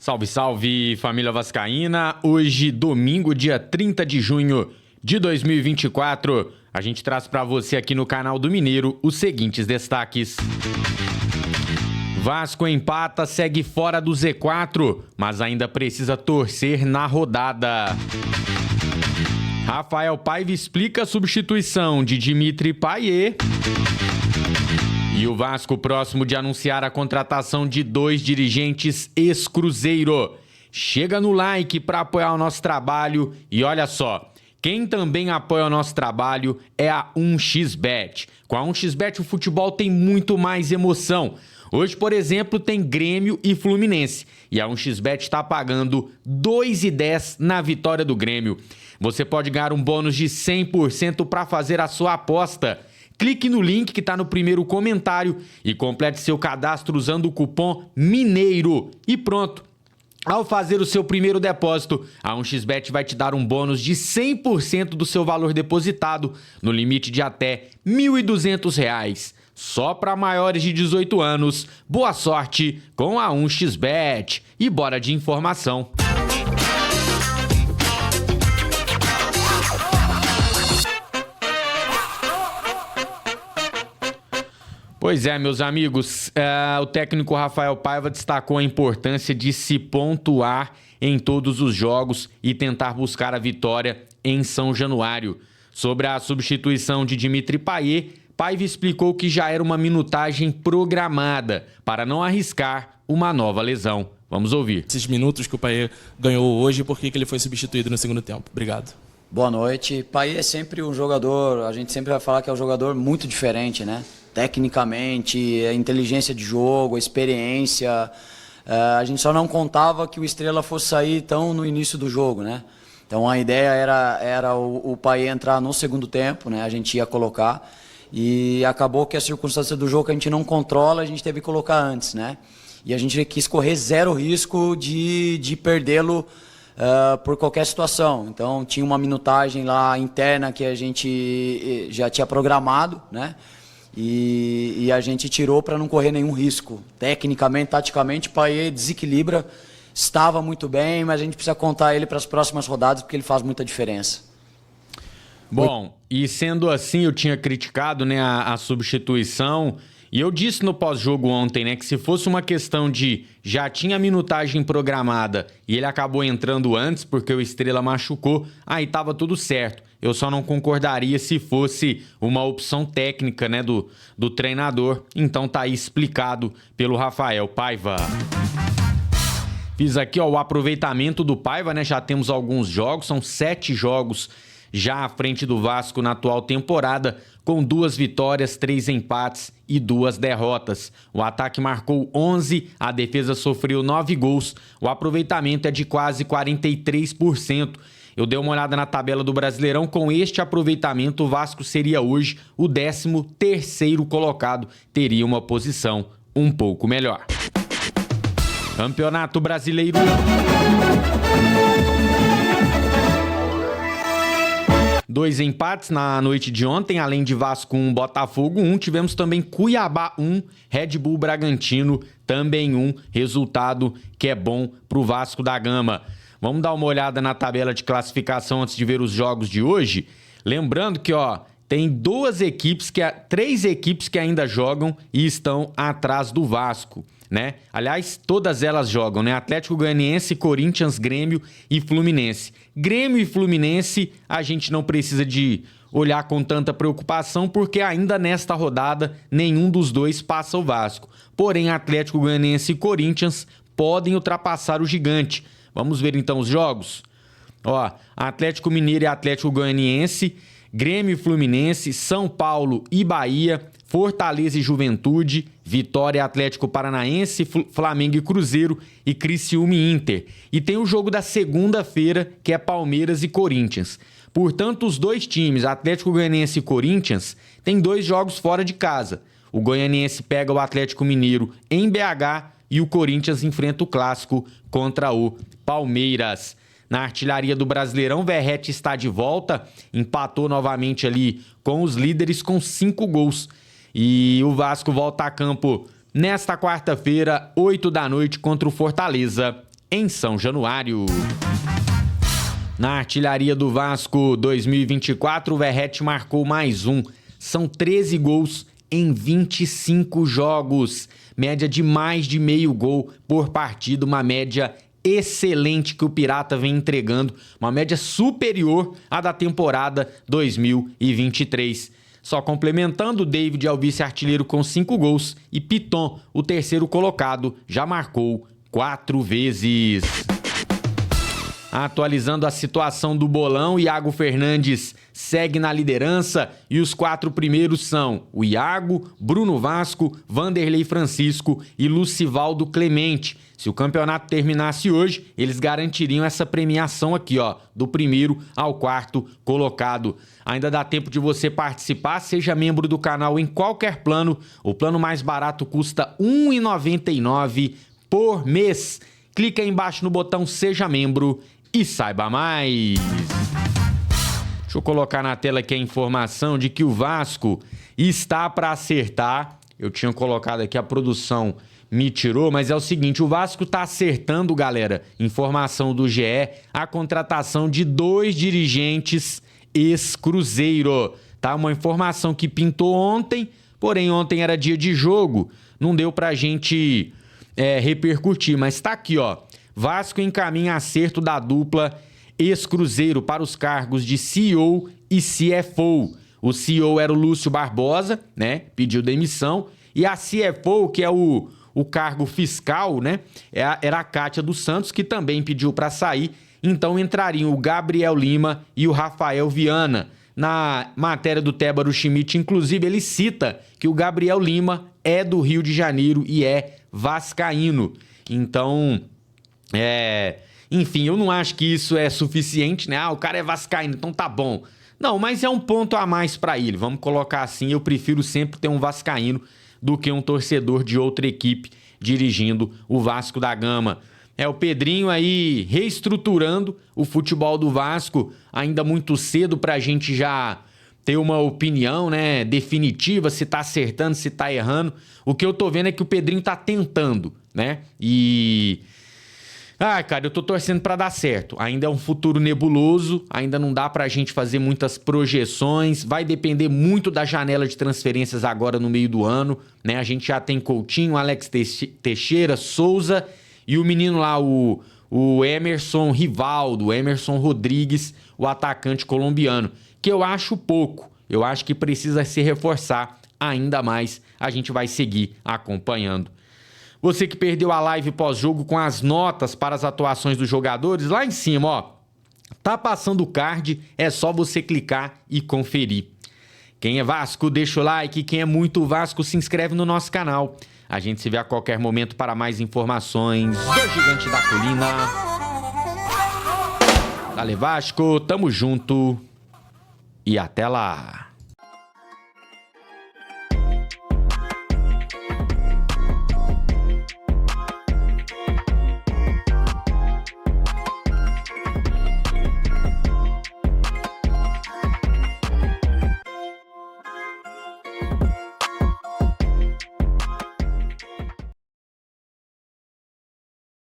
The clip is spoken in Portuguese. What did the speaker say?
Salve, salve, família vascaína! Hoje, domingo, dia 30 de junho de 2024, a gente traz para você aqui no canal do Mineiro os seguintes destaques. Vasco empata, segue fora do Z4, mas ainda precisa torcer na rodada. Rafael Paiva explica a substituição de Dimitri Payet. E o Vasco próximo de anunciar a contratação de 2 dirigentes ex-Cruzeiro. Chega no like para apoiar o nosso trabalho e olha só, quem também apoia o nosso trabalho é a 1xBet. Com a 1xBet o futebol tem muito mais emoção. Hoje, por exemplo, tem Grêmio e Fluminense e a 1xBet está pagando 2,10 na vitória do Grêmio. Você pode ganhar um bônus de 100% para fazer a sua aposta. Clique no link que está no primeiro comentário e complete seu cadastro usando o cupom MINEIRO. E pronto! Ao fazer o seu primeiro depósito, a 1xBet vai te dar um bônus de 100% do seu valor depositado, no limite de até R$ 1.200. Só para maiores de 18 anos. Boa sorte com a 1xBet. E bora de informação. Pois é, meus amigos, o técnico Rafael Paiva destacou a importância de se pontuar em todos os jogos e tentar buscar a vitória em São Januário. Sobre a substituição de Dimitri Payet, Paiva explicou que já era uma minutagem programada para não arriscar uma nova lesão. Vamos ouvir. Esses minutos que o Payet ganhou hoje, por que ele foi substituído no segundo tempo? Obrigado. Boa noite. Payet é sempre um jogador, a gente sempre vai falar que é um jogador muito diferente, né? Tecnicamente, a inteligência de jogo, a experiência. A gente só não contava que o Estrela fosse sair tão no início do jogo, né? Então a ideia era o Payet entrar no segundo tempo, né? A gente ia colocar. E acabou que a circunstância do jogo que a gente não controla, a gente teve que colocar antes, né? E a gente quis correr zero risco de perdê-lo por qualquer situação. Então tinha uma minutagem lá interna que a gente já tinha programado, né? E a gente tirou para não correr nenhum risco. Tecnicamente, taticamente, o Payet desequilibra, estava muito bem, mas a gente precisa contar ele para as próximas rodadas porque ele faz muita diferença. Bom, e sendo assim, eu tinha criticado, né, a substituição, e eu disse no pós-jogo ontem, né, que se fosse uma questão de já tinha minutagem programada e ele acabou entrando antes porque o Estrela machucou, aí tava tudo certo. Eu só não concordaria se fosse uma opção técnica, né, do treinador. Então tá aí explicado pelo Rafael Paiva. Fiz aqui, ó, o aproveitamento do Paiva, né? Já temos alguns jogos, são 7 jogos já à frente do Vasco na atual temporada, com 2 vitórias, 3 empates e 2 derrotas. O ataque marcou 11, a defesa sofreu 9 gols, o aproveitamento é de quase 43%. Eu dei uma olhada na tabela do Brasileirão, com este aproveitamento o Vasco seria hoje o 13º colocado, teria uma posição um pouco melhor. Campeonato Brasileiro. Dois empates na noite de ontem, além de Vasco 1, Botafogo 1, tivemos também Cuiabá 1, Red Bull Bragantino também 1, resultado que é bom para o Vasco da Gama. Vamos dar uma olhada na tabela de classificação antes de ver os jogos de hoje. Lembrando que, ó, tem 3 equipes que ainda jogam e estão atrás do Vasco, né? Aliás, todas elas jogam, né? Atlético Goianiense, Corinthians, Grêmio e Fluminense. Grêmio e Fluminense a gente não precisa de olhar com tanta preocupação, porque ainda nesta rodada nenhum dos dois passa o Vasco. Porém, Atlético Goianiense e Corinthians podem ultrapassar o gigante. Vamos ver então os jogos? Ó, Atlético Mineiro e Atlético Goianiense, Grêmio e Fluminense, São Paulo e Bahia, Fortaleza e Juventude, Vitória e Atlético Paranaense, Flamengo e Cruzeiro e Criciúma e Inter. E tem o jogo da segunda-feira, que é Palmeiras e Corinthians. Portanto, os dois times, Atlético Goianiense e Corinthians, têm 2 jogos fora de casa. O Goianiense pega o Atlético Mineiro em BH e o Corinthians enfrenta o clássico contra o Palmeiras. Na artilharia do Brasileirão, Verratti está de volta, empatou novamente ali com os líderes com 5 gols. E o Vasco volta a campo nesta quarta-feira, 8 da noite, contra o Fortaleza, em São Januário. Na artilharia do Vasco 2024, o Verratti marcou mais um. São 13 gols em 25 jogos. Média de mais de meio gol por partida, uma média excelente que o Pirata vem entregando, uma média superior à da temporada 2023. Só complementando, o David é o vice-artilheiro com 5 gols e Piton, o terceiro colocado, já marcou 4 vezes. Atualizando a situação do bolão, Iago Fernandes segue na liderança e os 4 primeiros são o Iago, Bruno Vasco, Vanderlei Francisco e Lucivaldo Clemente. Se o campeonato terminasse hoje, eles garantiriam essa premiação aqui, ó, do primeiro ao 4º colocado. Ainda dá tempo de você participar, seja membro do canal em qualquer plano. O plano mais barato custa R$ 1,99 por mês. Clica aí embaixo no botão Seja Membro e saiba mais. Deixa eu colocar na tela aqui a informação de que o Vasco está para acertar. Eu tinha colocado aqui, a produção me tirou, mas é o seguinte, o Vasco está acertando, galera, informação do GE, a contratação de 2 dirigentes ex-Cruzeiro. Tá? Uma informação que pintou ontem, porém ontem era dia de jogo, não deu pra gente repercutir, mas tá aqui, ó. Vasco encaminha acerto da dupla ex-Cruzeiro para os cargos de CEO e CFO. O CEO era o Lúcio Barbosa, né? Pediu demissão. E a CFO, que é o cargo fiscal, né? Era a Kátia dos Santos, que também pediu para sair. Então entrariam o Gabriel Lima e o Rafael Viana. Na matéria do Tébaro Schmidt, inclusive, ele cita que o Gabriel Lima é do Rio de Janeiro e é vascaíno. Então, enfim, eu não acho que isso é suficiente, né? O cara é vascaíno, então tá bom. Não, mas é um ponto a mais para ele. Vamos colocar assim, eu prefiro sempre ter um vascaíno do que um torcedor de outra equipe dirigindo o Vasco da Gama. O Pedrinho aí reestruturando o futebol do Vasco, ainda muito cedo pra gente já ter uma opinião, né, definitiva, se tá acertando, se tá errando. O que eu tô vendo é que o Pedrinho tá tentando, né? Cara, eu tô torcendo pra dar certo. Ainda é um futuro nebuloso, ainda não dá pra gente fazer muitas projeções, vai depender muito da janela de transferências agora no meio do ano, né? A gente já tem Coutinho, Alex Teixeira, Souza e o menino lá, o Emerson Rivaldo, Emerson Rodrigues, o atacante colombiano, que eu acho pouco. Eu acho que precisa se reforçar ainda mais. A gente vai seguir acompanhando. Você que perdeu a live pós-jogo com as notas para as atuações dos jogadores, lá em cima, ó, tá passando o card, é só você clicar e conferir. Quem é Vasco, deixa o like. Quem é muito Vasco, se inscreve no nosso canal. A gente se vê a qualquer momento para mais informações do Gigante da Colina. Dale Vasco, tamo junto e até lá.